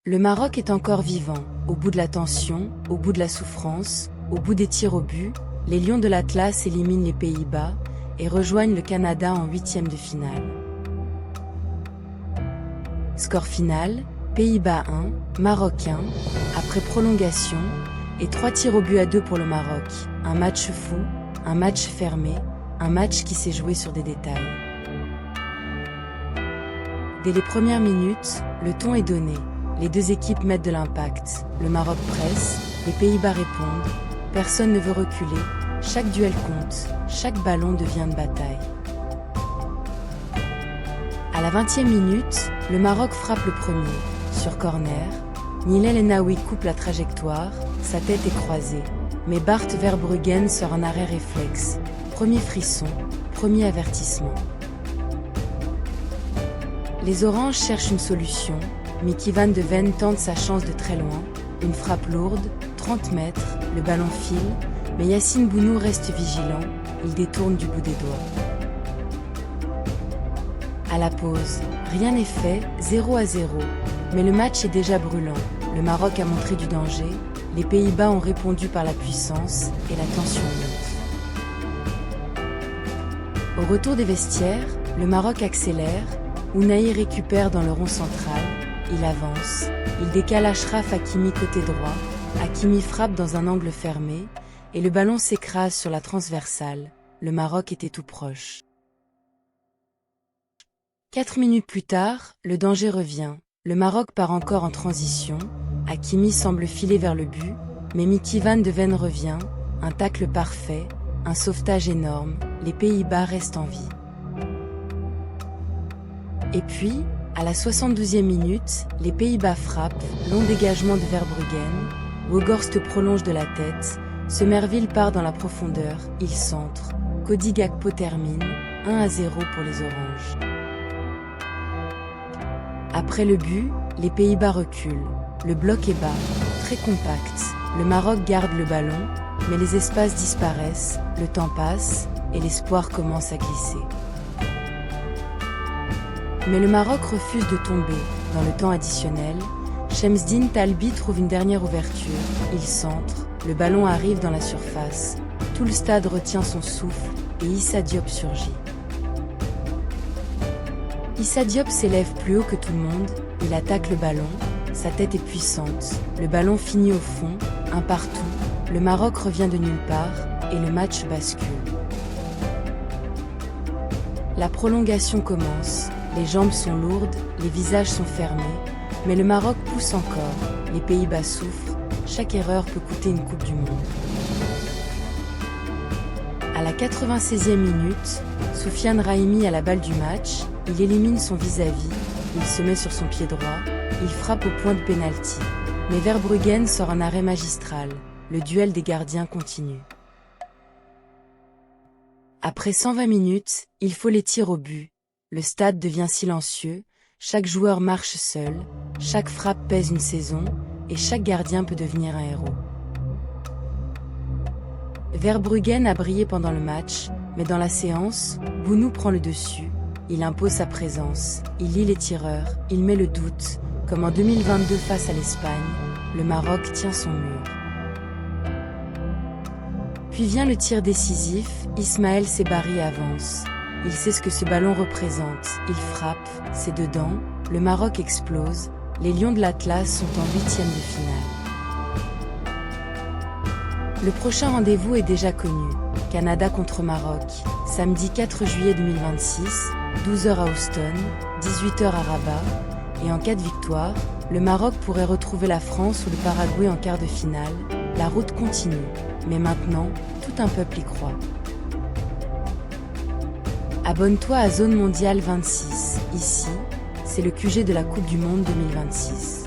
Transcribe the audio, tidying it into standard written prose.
Le Maroc est encore vivant, au bout de la tension, au bout de la souffrance, au bout des tirs au but, les Lions de l'Atlas éliminent les Pays-Bas et rejoignent le Canada en huitième de finale. Score final, Pays-Bas 1, Maroc 1, après prolongation, et 3 tirs au but à 2 pour le Maroc. Un match fou, un match fermé, un match qui s'est joué sur des détails. Dès les premières minutes, le ton est donné. Les deux équipes mettent de l'impact. Le Maroc presse, les Pays-Bas répondent. Personne ne veut reculer. Chaque duel compte, chaque ballon devient une bataille. À la 20e minute, le Maroc frappe le premier. Sur corner, Nilel Enaoui coupe la trajectoire, sa tête est croisée. Mais Bart Verbruggen sort un arrêt réflexe. Premier frisson, premier avertissement. Les Oranges cherchent une solution. Mickey Van de Ven tente sa chance de très loin. Une frappe lourde, 30 mètres, le ballon file, mais Yassine Bounou reste vigilant, il détourne du bout des doigts. À la pause, rien n'est fait, 0-0, mais le match est déjà brûlant. Le Maroc a montré du danger, les Pays-Bas ont répondu par la puissance et la tension monte. Au retour des vestiaires, le Maroc accélère, Ounahi récupère dans le rond central, il avance, il décale Achraf Hakimi côté droit, Hakimi frappe dans un angle fermé, et le ballon s'écrase sur la transversale, le Maroc était tout proche. 4 minutes plus tard, le danger revient, le Maroc part encore en transition, Hakimi semble filer vers le but, mais Mickey Van de Ven revient, un tacle parfait, un sauvetage énorme, les Pays-Bas restent en vie. Et puis, à la 72e minute, les Pays-Bas frappent, long dégagement de Verbruggen, Weghorst prolonge de la tête, Somerville part dans la profondeur, il centre, Cody Gakpo termine, 1-0 pour les Oranges. Après le but, les Pays-Bas reculent, le bloc est bas, très compact, le Maroc garde le ballon, mais les espaces disparaissent, le temps passe, et l'espoir commence à glisser. Mais le Maroc refuse de tomber. Dans le temps additionnel, Shemseddine Talbi trouve une dernière ouverture, il centre, le ballon arrive dans la surface, tout le stade retient son souffle, et Issa Diop surgit. Issa Diop s'élève plus haut que tout le monde, il attaque le ballon, sa tête est puissante, le ballon finit au fond, un partout, le Maroc revient de nulle part, et le match bascule. La prolongation commence. Les jambes sont lourdes, les visages sont fermés, mais le Maroc pousse encore, les Pays-Bas souffrent, chaque erreur peut coûter une Coupe du Monde. À la 96e minute, Soufiane Rahimi a la balle du match, il élimine son vis-à-vis, il se met sur son pied droit, il frappe au point de pénalty. Mais Verbruggen sort un arrêt magistral, le duel des gardiens continue. Après 120 minutes, il faut les tirs au but. Le stade devient silencieux, chaque joueur marche seul, chaque frappe pèse une saison, et chaque gardien peut devenir un héros. Verbruggen a brillé pendant le match, mais dans la séance, Bounou prend le dessus, il impose sa présence, il lit les tireurs, il met le doute, comme en 2022 face à l'Espagne, le Maroc tient son mur. Puis vient le tir décisif, Ismaël Sebari avance. Il sait ce que ce ballon représente, il frappe, c'est dedans, le Maroc explose, les Lions de l'Atlas sont en huitième de finale. Le prochain rendez-vous est déjà connu, Canada contre Maroc, samedi 4 juillet 2026, 12h à Houston, 18h à Rabat, et en cas de victoire, le Maroc pourrait retrouver la France ou le Paraguay en quart de finale, la route continue, mais maintenant, tout un peuple y croit. Abonne-toi à Zone Mondiale 26, ici, c'est le QG de la Coupe du Monde 2026.